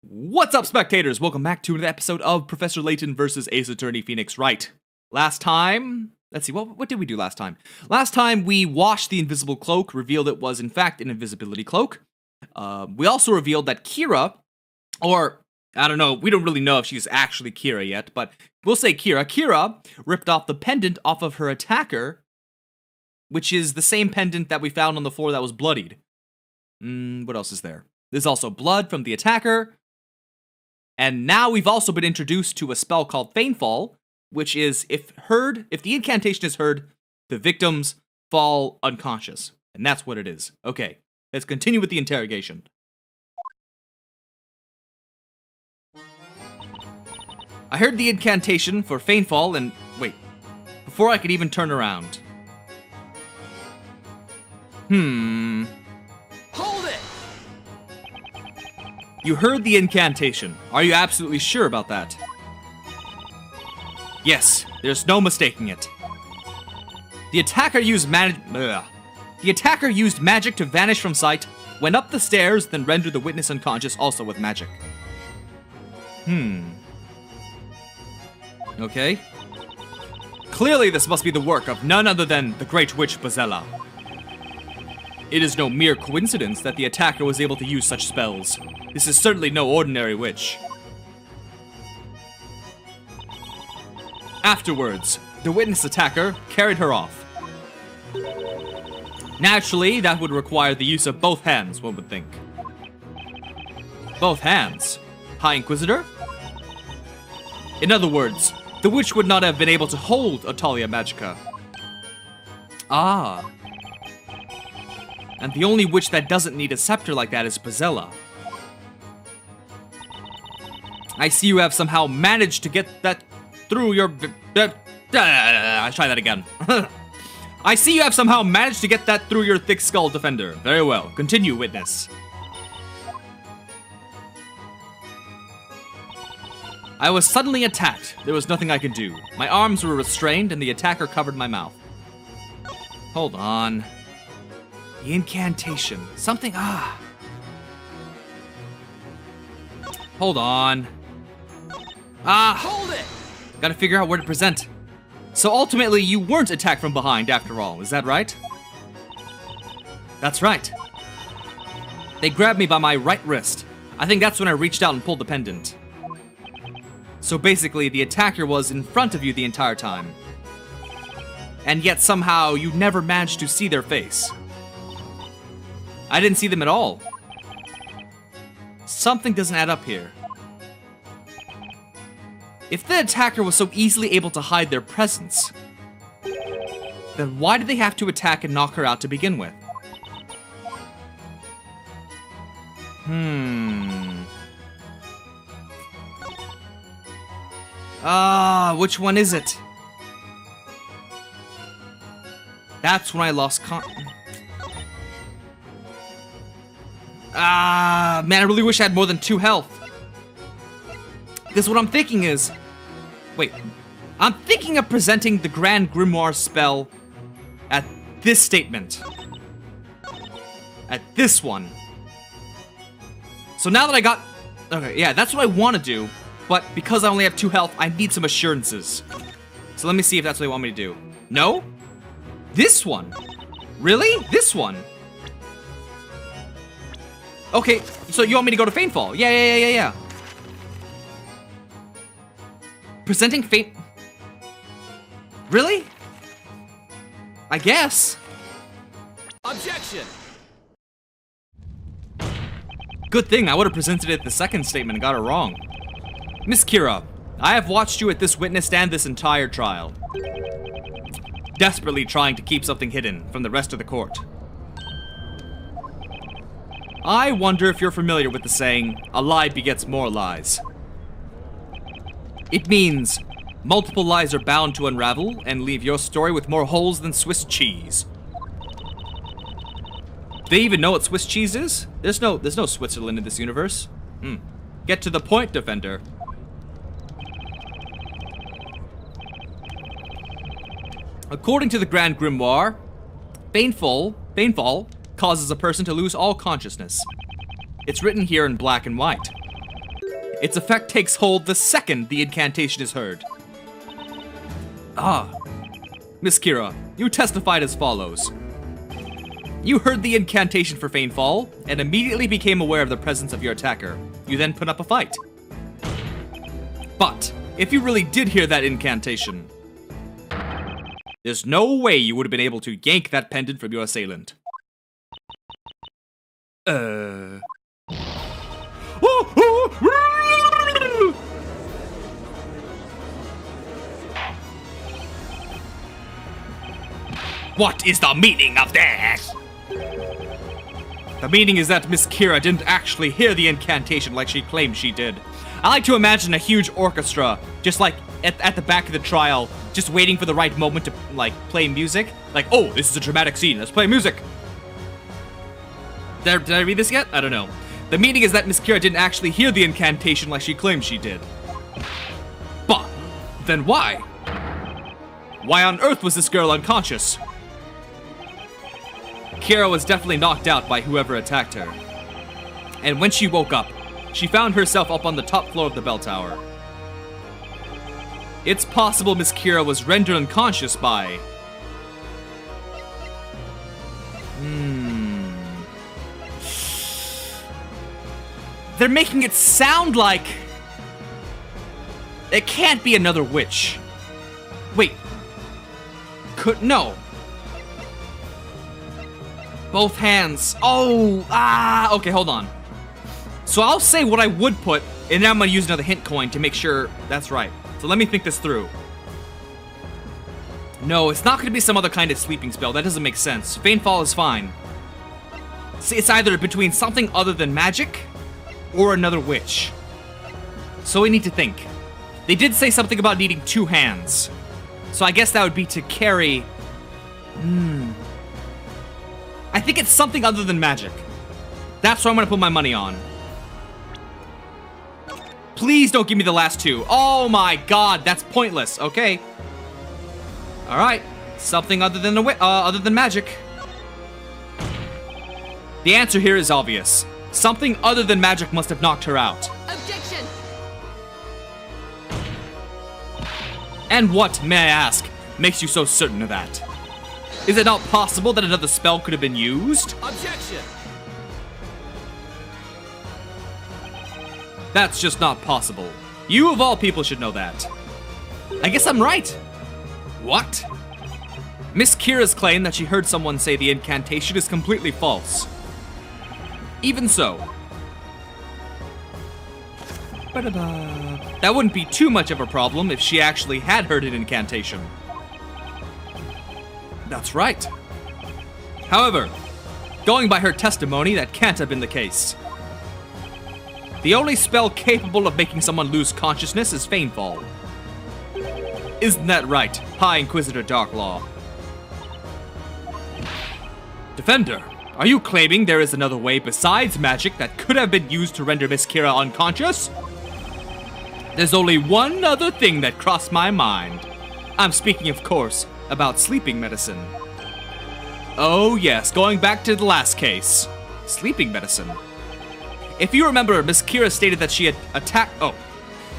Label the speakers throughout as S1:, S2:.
S1: What's up, spectators? Welcome back to another episode of Professor Layton versus Ace Attorney Phoenix Wright. Last time, let's see, what did we do last time? Last time we washed the invisible cloak, revealed it was in fact an invisibility cloak. We also revealed that Kira, or I don't know, we don't really know if she's actually Kira yet, but we'll say Kira. Kira ripped off the pendant off of her attacker, which is the same pendant that we found on the floor that was bloodied. What else is there? There's also blood from the attacker. And now we've also been introduced to a spell called Feign-Fall, which is, if the incantation is heard, the victims fall unconscious. And that's what it is. Okay, let's continue with the interrogation. I heard the incantation for Feign-Fall and... wait. Before I could even turn around.
S2: Hold it!
S1: You heard the incantation. Are you absolutely sure about that? Yes, there's no mistaking it. The attacker used magic to vanish from sight, went up the stairs, then rendered the witness unconscious also with magic. Okay. Clearly this must be the work of none other than the Great Witch Bazella. It is no mere coincidence that the attacker was able to use such spells. This is certainly no ordinary witch. Afterwards, the witness attacker carried her off. Naturally, that would require the use of both hands, one would think. Both hands? High Inquisitor? In other words, the witch would not have been able to hold Atalia Magica. Ah. And the only witch that doesn't need a scepter like that is Bazella. I see you have somehow managed to get that through your... I try that again. I see you have somehow managed to get that through your thick skull, Defender. Very well. Continue, witness. I was suddenly attacked. There was nothing I could do. My arms were restrained and the attacker covered my mouth. Hold on. The incantation. Something, Hold on.
S2: Hold it!
S1: Gotta figure out where to present. So ultimately, you weren't attacked from behind after all, is that right? That's right. They grabbed me by my right wrist. I think that's when I reached out and pulled the pendant. So basically, the attacker was in front of you the entire time. And yet somehow, you never managed to see their face. I didn't see them at all. Something doesn't add up here. If the attacker was so easily able to hide their presence, then why did they have to attack and knock her out to begin with? Which one is it? That's when I lost man, I really wish I had more than 2 health. Because what I'm thinking is... wait. I'm thinking of presenting the Grand Grimoire spell at this statement. At this one. So now that I got... okay, yeah, that's what I want to do. But because I only have 2 health, I need some assurances. So let me see if that's what they want me to do. No? This one? Really? This one? Okay, so you want me to go to Feign-Fall? Yeah. Presenting Feign... really? I guess.
S2: Objection!
S1: Good thing I would have presented it the second statement and got it wrong. Miss Kira, I have watched you at this witness stand this entire trial. Desperately trying to keep something hidden from the rest of the court. I wonder if you're familiar with the saying, a lie begets more lies. It means multiple lies are bound to unravel and leave your story with more holes than Swiss cheese. Do they even know what Swiss cheese is? There's no Switzerland in this universe. Get to the point, Defender. According to the Grand Grimoire, Feign-Fall causes a person to lose all consciousness. It's written here in black and white. Its effect takes hold the second the incantation is heard. Ah. Miss Kira, you testified as follows. You heard the incantation for Feign Fall, and immediately became aware of the presence of your attacker. You then put up a fight. But, if you really did hear that incantation, there's no way you would have been able to yank that pendant from your assailant. What is the meaning of this? The meaning is that Miss Kira didn't actually hear the incantation like she claimed she did. I like to imagine a huge orchestra, just like at the back of the trial, just waiting for the right moment to, like, play music. Like, oh, this is a dramatic scene, let's play music. Did I read this yet? I don't know. The meaning is that Miss Kira didn't actually hear the incantation like she claimed she did. But, then why? Why on earth was this girl unconscious? Kira was definitely knocked out by whoever attacked her. And when she woke up, she found herself up on the top floor of the bell tower. It's possible Miss Kira was rendered unconscious by... They're making it sound like... It can't be another witch. Wait. No. Both hands. Oh, okay, hold on. So I'll say what I would put, and then I'm gonna use another hint coin to make sure that's right. So let me think this through. No, it's not gonna be some other kind of sleeping spell. That doesn't make sense. Feign Fall is fine. See, it's either between something other than magic or another witch. So we need to think. They did say something about needing 2 hands. So I guess that would be to carry... I think it's something other than magic. That's what I'm gonna put my money on. Please don't give me the last 2. Oh my god, that's pointless. Okay. Alright. Something other than magic. The answer here is obvious. Something other than magic must have knocked her out.
S2: Objection!
S1: And what, may I ask, makes you so certain of that? Is it not possible that another spell could have been used?
S2: Objection!
S1: That's just not possible. You of all people should know that. I guess I'm right. What? Miss Kira's claim that she heard someone say the incantation is completely false. Even so. That wouldn't be too much of a problem if she actually had heard an incantation. That's right. However, going by her testimony, that can't have been the case. The only spell capable of making someone lose consciousness is Feign Fall. Isn't that right, High Inquisitor Darklaw? Defender, are you claiming there is another way besides magic that could have been used to render Miss Kira unconscious? There's only one other thing that crossed my mind. I'm speaking, of course, about sleeping medicine. Oh yes, going back to the last case. Sleeping medicine. If you remember, Miss Kira stated that she had attacked... Oh.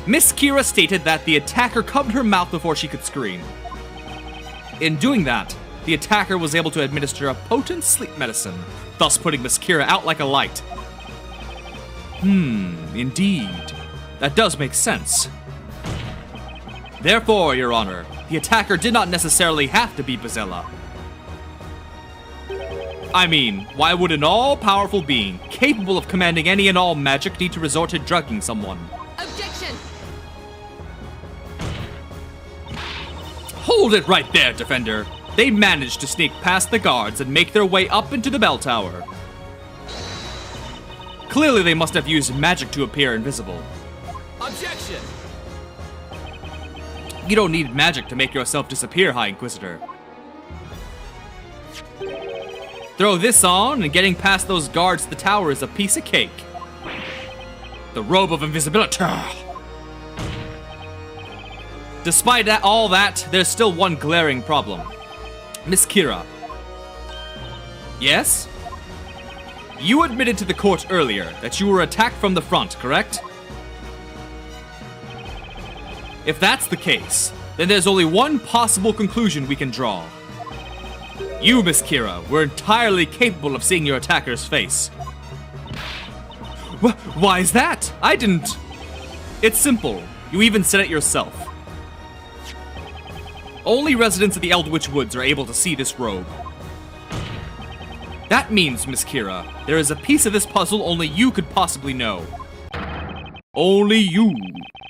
S1: Miss Kira stated that the attacker covered her mouth before she could scream. In doing that, the attacker was able to administer a potent sleep medicine, thus putting Miss Kira out like a light. Indeed. That does make sense. Therefore, Your Honor, the attacker did not necessarily have to be Bazella. I mean, why would an all-powerful being, capable of commanding any and all magic, need to resort to drugging someone?
S2: Objection!
S1: Hold it right there, Defender. They managed to sneak past the guards and make their way up into the bell tower. Clearly they must have used magic to appear invisible.
S2: Objection!
S1: You don't need magic to make yourself disappear, High Inquisitor. Throw this on, and getting past those guards to the tower is a piece of cake. The robe of invisibility. Despite all that, there's still one glaring problem. Miss Kira. Yes? You admitted to the court earlier that you were attacked from the front, correct? If that's the case, then there's only one possible conclusion we can draw. You, Miss Kira, were entirely capable of seeing your attacker's face. Why is that? I didn't... It's simple. You even said it yourself. Only residents of the Eldritch Woods are able to see this robe. That means, Miss Kira, there is a piece of this puzzle only you could possibly know. Only you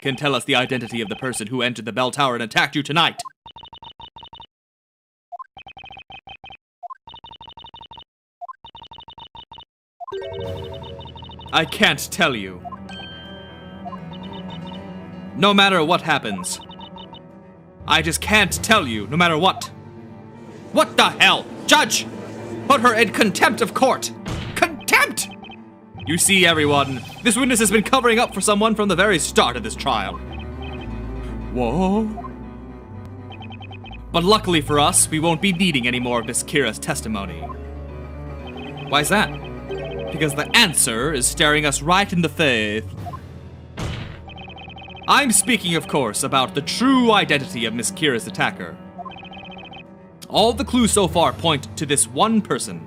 S1: can tell us the identity of the person who entered the bell tower and attacked you tonight. I can't tell you. No matter what happens. I just can't tell you, no matter what. What the hell? Judge! Put her in contempt of court! Contempt! You see, everyone, this witness has been covering up for someone from the very start of this trial. Whoa. But luckily for us, we won't be needing any more of Miss Kira's testimony. Why's that? Because the answer is staring us right in the face. I'm speaking, of course, about the true identity of Miss Kira's attacker. All the clues so far point to this one person.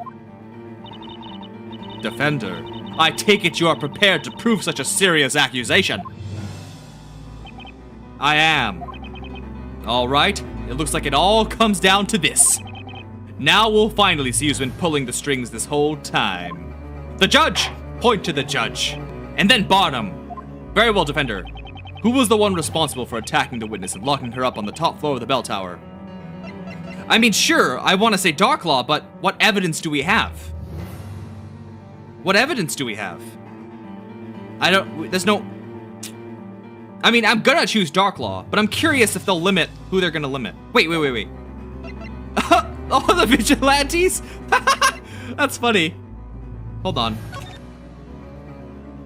S1: Defender, I take it you are prepared to prove such a serious accusation. I am. All right, it looks like it all comes down to this. Now we'll finally see who's been pulling the strings this whole time. The judge! Point to the judge. And then Barnum. Very well, Defender. Who was the one responsible for attacking the witness and locking her up on the top floor of the bell tower? I mean, sure, I want to say Darklaw, but what evidence do we have? What evidence do we have? There's no... I mean, I'm gonna choose Darklaw, but I'm curious if they'll limit who they're gonna limit. Wait. Oh, the vigilantes? That's funny. Hold on.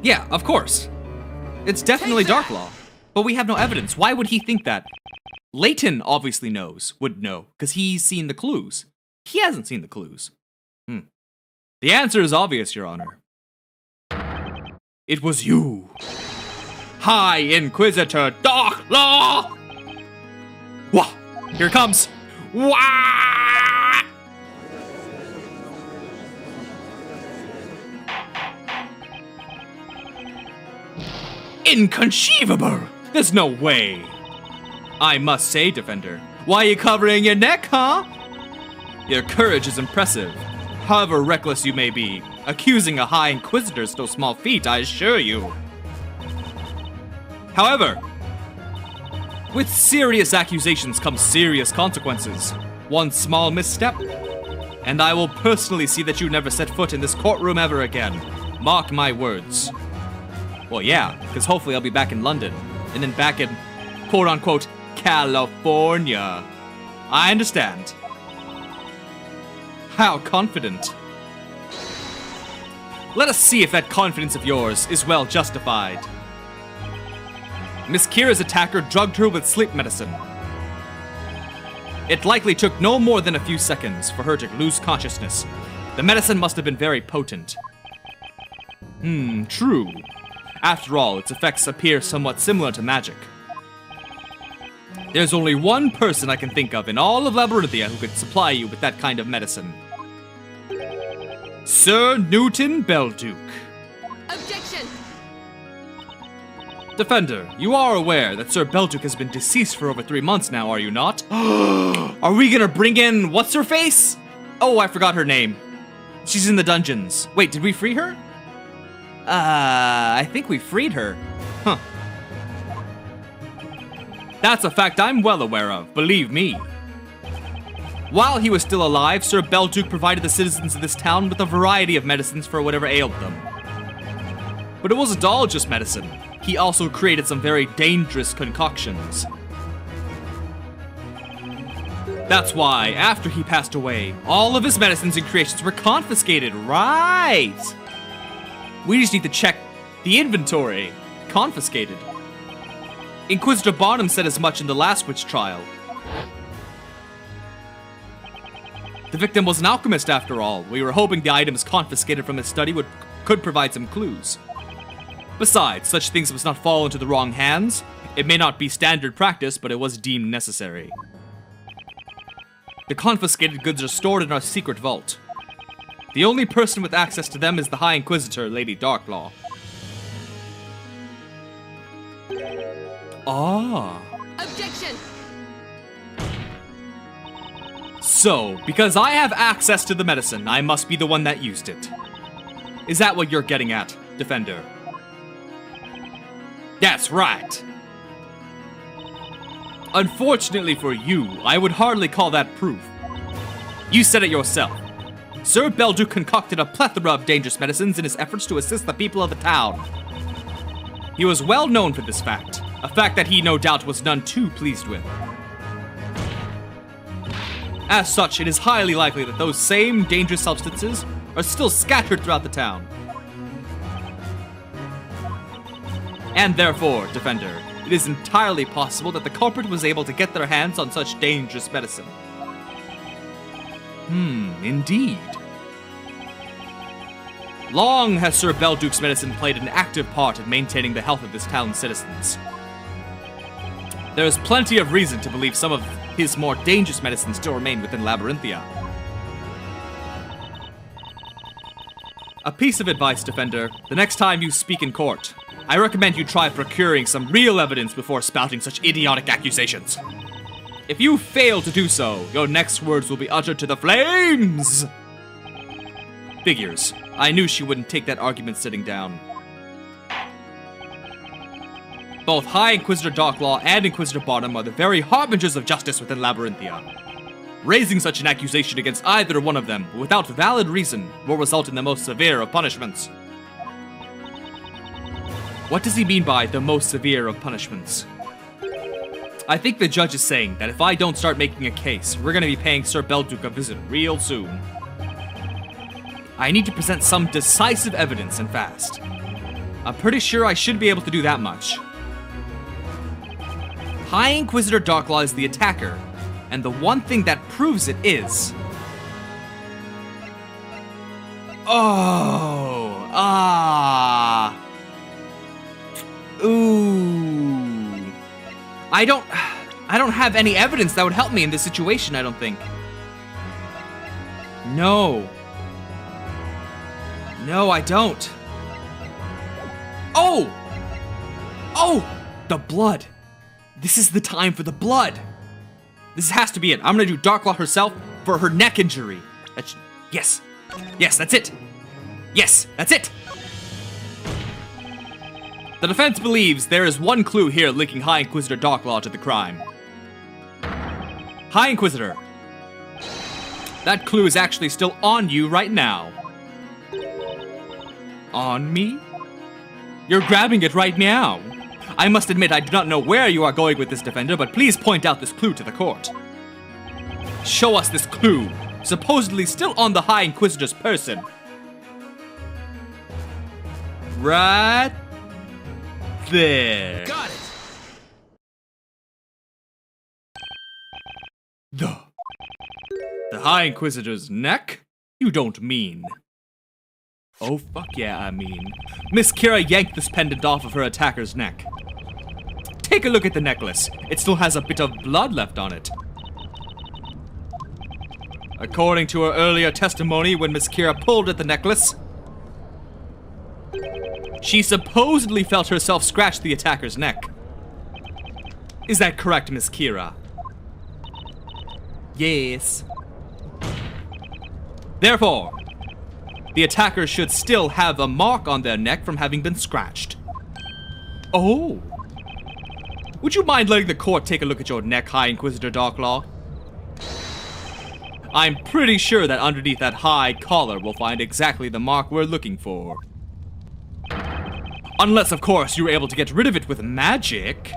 S1: Yeah, of course. It's definitely Darklaw. But we have no evidence. Why would he think that? Layton obviously would know, because he's seen the clues. He hasn't seen the clues. The answer is obvious, Your Honor. It was you. High Inquisitor Darklaw! Wah! Here it comes. Wah! Inconceivable! There's no way. I must say, Defender, why are you covering your neck, huh? Your courage is impressive. However reckless you may be, accusing a High Inquisitor is no small feat, I assure you. However, with serious accusations come serious consequences. One small misstep, and I will personally see that you never set foot in this courtroom ever again. Mark my words. Well, yeah, because hopefully I'll be back in London, and then back in, quote-unquote, California. I understand. How confident. Let us see if that confidence of yours is well justified. Miss Kira's attacker drugged her with sleep medicine. It likely took no more than a few seconds for her to lose consciousness. The medicine must have been very potent. True. After all, its effects appear somewhat similar to magic. There's only one person I can think of in all of Labyrinthia who could supply you with that kind of medicine. Sir Newton Belduke.
S2: Objection!
S1: Defender, you are aware that Sir Belduke has been deceased for over 3 months now, are you not? Are we gonna bring in what's-her-face? Oh, I forgot her name. She's in the dungeons. Wait, did we free her? I think we freed her. Huh. That's a fact I'm well aware of, believe me. While he was still alive, Sir Belduke provided the citizens of this town with a variety of medicines for whatever ailed them. But it wasn't all just medicine. He also created some very dangerous concoctions. That's why, after he passed away, all of his medicines and creations were confiscated, right? We just need to check the inventory. Confiscated. Inquisitor Barnum said as much in the last witch trial. The victim was an alchemist after all. We were hoping the items confiscated from his study could provide some clues. Besides, such things must not fall into the wrong hands. It may not be standard practice, but it was deemed necessary. The confiscated goods are stored in our secret vault. The only person with access to them is the High Inquisitor, Lady Darklaw. Ah.
S2: Objection!
S1: So, because I have access to the medicine, I must be the one that used it. Is that what you're getting at, Defender? That's right. Unfortunately for you, I would hardly call that proof. You said it yourself. Sir Belduke concocted a plethora of dangerous medicines in his efforts to assist the people of the town. He was well known for this fact, a fact that he no doubt was none too pleased with. As such, it is highly likely that those same dangerous substances are still scattered throughout the town. And therefore, Defender, it is entirely possible that the culprit was able to get their hands on such dangerous medicine. Indeed. Long has Sir Belduke's medicine played an active part in maintaining the health of this town's citizens. There is plenty of reason to believe some of his more dangerous medicines still remain within Labyrinthia. A piece of advice, Defender. The next time you speak in court, I recommend you try procuring some real evidence before spouting such idiotic accusations. If you fail to do so, your next words will be uttered to the flames! Figures. I knew she wouldn't take that argument sitting down. Both High Inquisitor Darklaw and Inquisitor Bottom are the very harbingers of justice within Labyrinthia. Raising such an accusation against either one of them, without valid reason, will result in the most severe of punishments. What does he mean by the most severe of punishments? I think the judge is saying that if I don't start making a case, we're gonna be paying Sir Belduke a visit real soon. I need to present some decisive evidence and fast. I'm pretty sure I should be able to do that much. High Inquisitor Darklaw is the attacker, and the one thing that proves it is... Ooh. I don't have any evidence that would help me in this situation, I don't think. No, I don't. Oh, the blood. This is the time for the blood. This has to be it. I'm gonna do Darklaw herself for her neck injury. Yes, that's it. Yes, that's it. The defense believes there is one clue here linking High Inquisitor Darklaw to the crime. High Inquisitor, that clue is actually still on you right now. On me? You're grabbing it right now. I must admit I do not know where you are going with this, Defender, but please point out this clue to the court. Show us this clue, supposedly still on the High Inquisitor's person. Right there.
S3: Got it!
S1: The High Inquisitor's neck? You don't mean... Oh, fuck yeah, I mean. Miss Kira yanked this pendant off of her attacker's neck. Take a look at the necklace. It still has a bit of blood left on it. According to her earlier testimony, when Miss Kira pulled at the necklace, she supposedly felt herself scratch the attacker's neck. Is that correct, Miss Kira? Yes. Therefore, the attacker should still have a mark on their neck from having been scratched. Oh. Would you mind letting the court take a look at your neck, High Inquisitor Darklaw? I'm pretty sure that underneath that high collar we'll find exactly the mark we're looking for. Unless, of course, you were able to get rid of it with magic.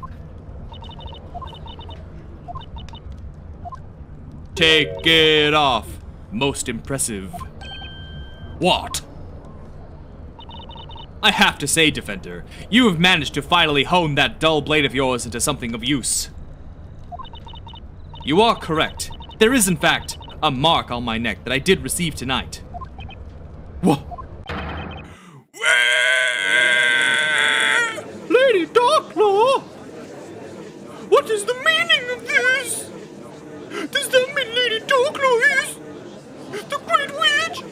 S1: Take it off. Most impressive. What? I have to say, Defender, you have managed to finally hone that dull blade of yours into something of use. You are correct. There is, in fact, a mark on my neck that I did receive tonight. Whoa. Lady Darklaw! What is the meaning of this? Does that mean Lady Darklaw is the Great Witch?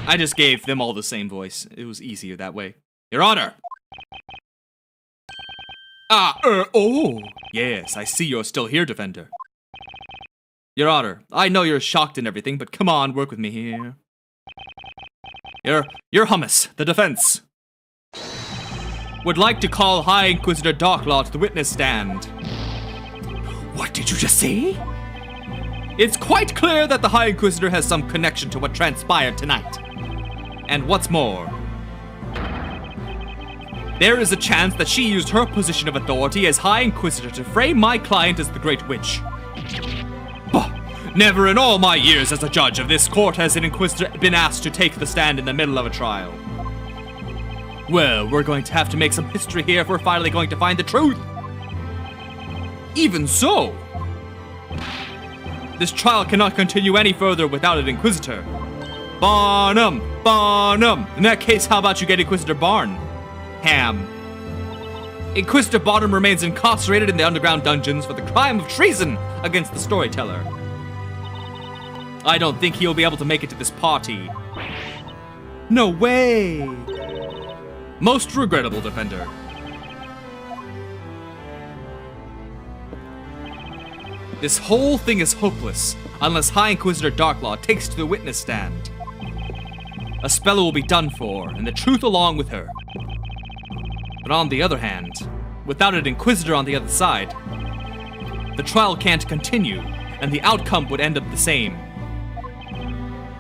S1: I just gave them all the same voice. It was easier that way. Your Honor! Oh! Yes, I see you're still here, Defender. Your Honor, I know you're shocked and everything, but come on, work with me here. Your Hummus, the defense. Would like to call High Inquisitor Darklaw to the witness stand. What did you just say? It's quite clear that the High Inquisitor has some connection to what transpired tonight. And what's more, there is a chance that she used her position of authority as High Inquisitor to frame my client as the Great Witch. Bah! Never in all my years as a judge of this court has an Inquisitor been asked to take the stand in the middle of a trial. Well, we're going to have to make some history here if we're finally going to find the truth. Even so, this trial cannot continue any further without an Inquisitor. Barnum! Barnum! In that case, how about you get Inquisitor Barn? Ham. Inquisitor Barnum remains incarcerated in the underground dungeons for the crime of treason against the storyteller. I don't think he'll be able to make it to this party. No way! Most regrettable, Defender. This whole thing is hopeless unless High Inquisitor Darklaw takes to the witness stand. Aspella will be done for, and the truth along with her. But on the other hand, without an Inquisitor on the other side, the trial can't continue, and the outcome would end up the same.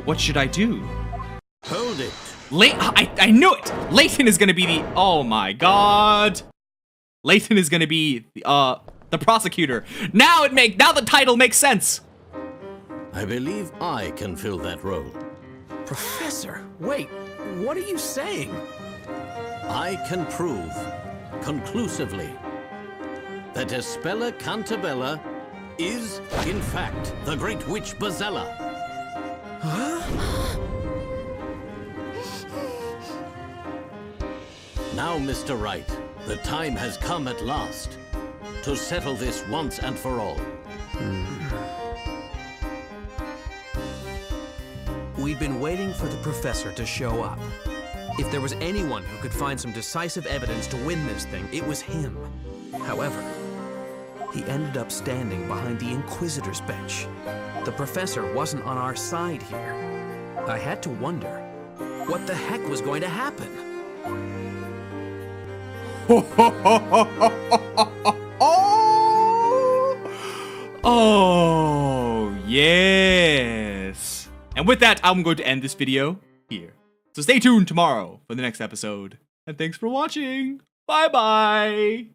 S1: What should I do?
S3: Hold it.
S1: I knew it! Layton is gonna be the... Oh my god! Layton is gonna be the prosecutor. Now the title makes sense!
S3: I believe I can fill that role.
S4: Professor, wait, what are you saying?
S3: I can prove, conclusively, that Aspella Cantabella is, in fact, the Great Witch Bazella.
S4: Huh?
S3: Now, Mr. Wright, the time has come at last to settle this once and for all.
S4: We've been waiting for the professor to show up. If there was anyone who could find some decisive evidence to win this thing, it was him. However, he ended up standing behind the Inquisitor's bench. The professor wasn't on our side here. I had to wonder, what the heck was going to happen?
S1: Oh, yes. And with that, I'm going to end this video here. So stay tuned tomorrow for the next episode. And thanks for watching. Bye-bye.